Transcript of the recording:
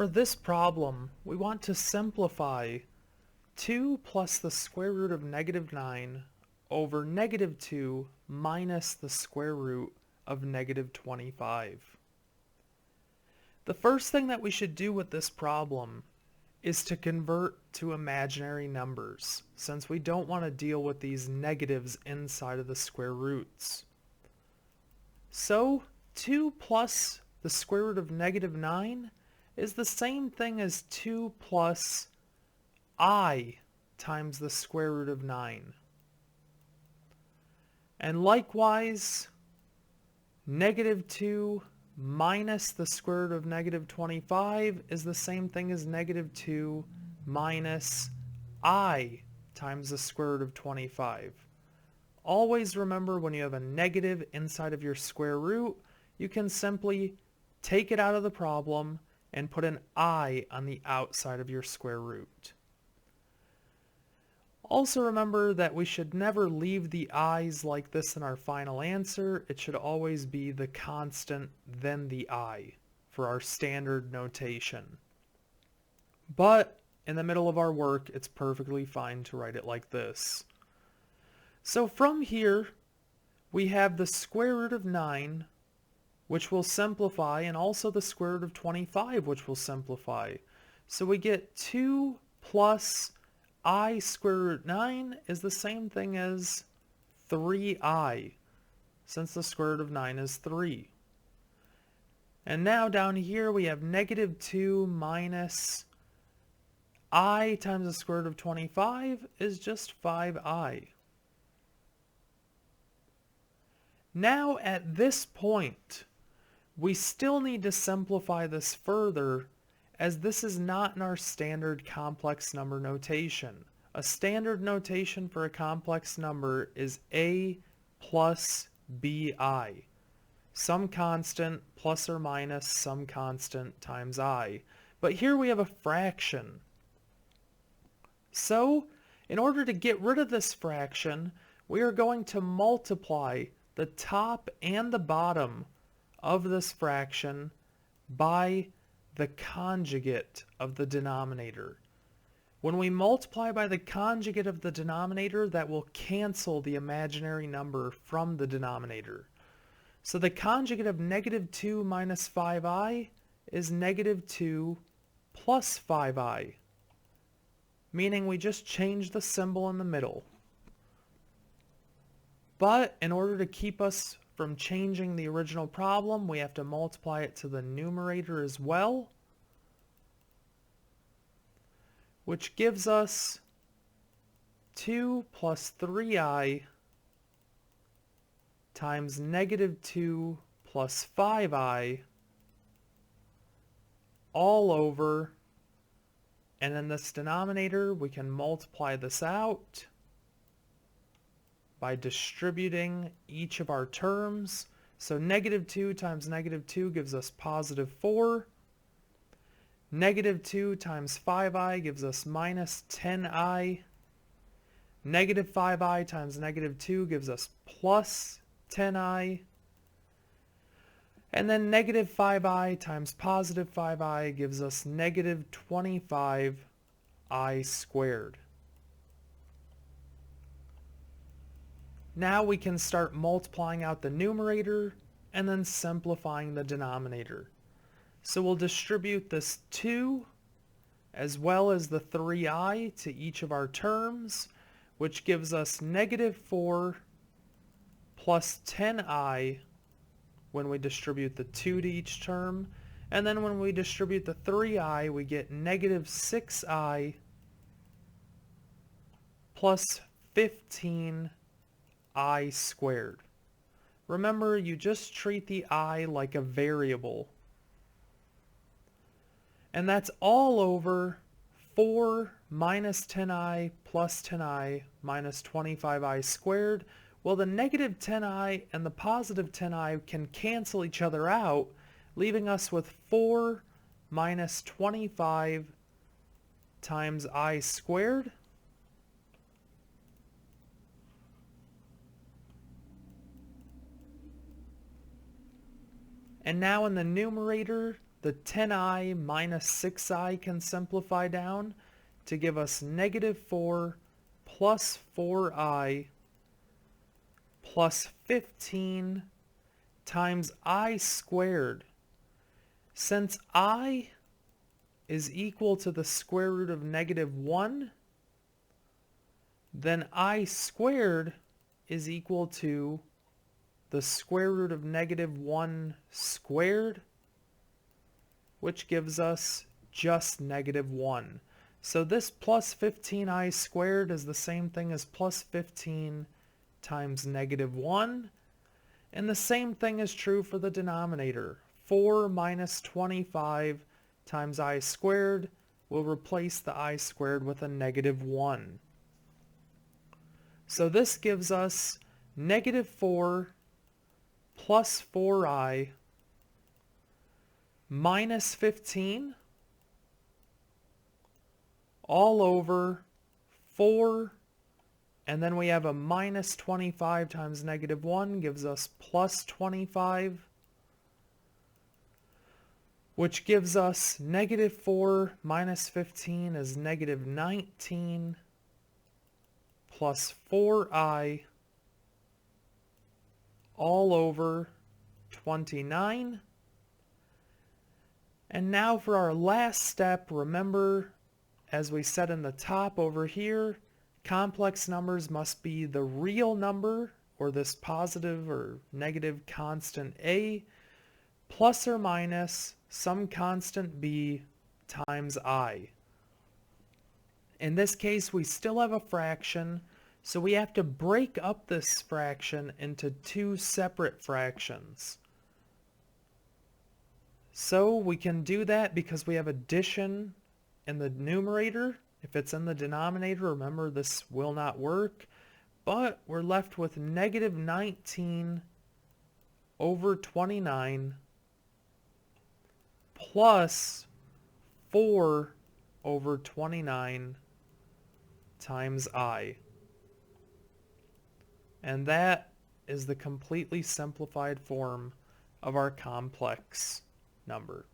For this problem, we want to simplify 2 plus the square root of negative 9 over negative 2 minus the square root of negative 25. The first thing that we should do with this problem is to convert to imaginary numbers, since we don't want to deal with these negatives inside of the square roots. So 2 plus the square root of negative 9 is the same thing as 2 plus I times the square root of 9. And likewise, negative 2 minus the square root of negative 25 is the same thing as negative 2 minus I times the square root of 25. Always remember, when you have a negative inside of your square root, you can simply take it out of the problem and put an I on the outside of your square root. Also remember that we should never leave the i's like this in our final answer. It should always be the constant, then the I for our standard notation. But in the middle of our work, it's perfectly fine to write it like this. So from here, we have the square root of 9, which will simplify, and also the square root of 25, which will simplify. So we get 2 plus I square root 9 is the same thing as 3I, since the square root of 9 is 3. And now down here we have negative 2 minus I times the square root of 25 is just 5I. Now at this point, we still need to simplify this further, as this is not in our standard complex number notation. A standard notation for a complex number is A plus BI. Some constant plus or minus some constant times I. But here we have a fraction. So, in order to get rid of this fraction, we are going to multiply the top and the bottom of this fraction by the conjugate of the denominator. When we multiply by the conjugate of the denominator, that will cancel the imaginary number from the denominator. So the conjugate of negative 2 minus 5i is negative 2 plus 5i, meaning we just change the symbol in the middle. But in order to keep us from changing the original problem, we have to multiply it to the numerator as well, which gives us 2 plus 3i times negative 2 plus 5i all over, and in this denominator we can multiply this out by distributing each of our terms. So negative 2 times negative 2 gives us positive 4. Negative 2 times 5i gives us minus 10i. Negative 5i times negative 2 gives us plus 10i. And then negative 5i times positive 5i gives us negative 25i squared. Now we can start multiplying out the numerator and then simplifying the denominator. So we'll distribute this 2 as well as the 3i to each of our terms, which gives us negative 4 plus 10i when we distribute the 2 to each term. And then when we distribute the 3i, we get negative 6i plus 15i squared. Remember, you just treat the I like a variable. And that's all over 4 minus 10i plus 10i minus 25i squared. Well, the negative 10i and the positive 10i can cancel each other out, leaving us with 4 minus 25 times I squared. And now in the numerator, the 10i minus 6i can simplify down to give us negative 4 plus 4i plus 15 times I squared. Since I is equal to the square root of negative 1, then I squared is equal to the square root of negative 1 squared, which gives us just negative 1. So this plus 15i squared is the same thing as plus 15 times negative 1. And the same thing is true for the denominator. 4 minus 25 times I squared will replace the I squared with a negative 1. So this gives us negative 4 plus 4i minus 15 all over 4, and then we have a minus 25 times negative 1 gives us plus 25, which gives us negative 4 minus 15 is negative 19 plus 4i all over 29. And now for our last step, remember, as we said in the top over here, complex numbers must be the real number, or this positive or negative constant a, plus or minus some constant b times I. In this case, we still have a fraction, so we have to break up this fraction into two separate fractions. So we can do that because we have addition in the numerator. If it's in the denominator, remember this will not work. But we're left with negative 19 over 29 plus 4 over 29 times I. And that is the completely simplified form of our complex number.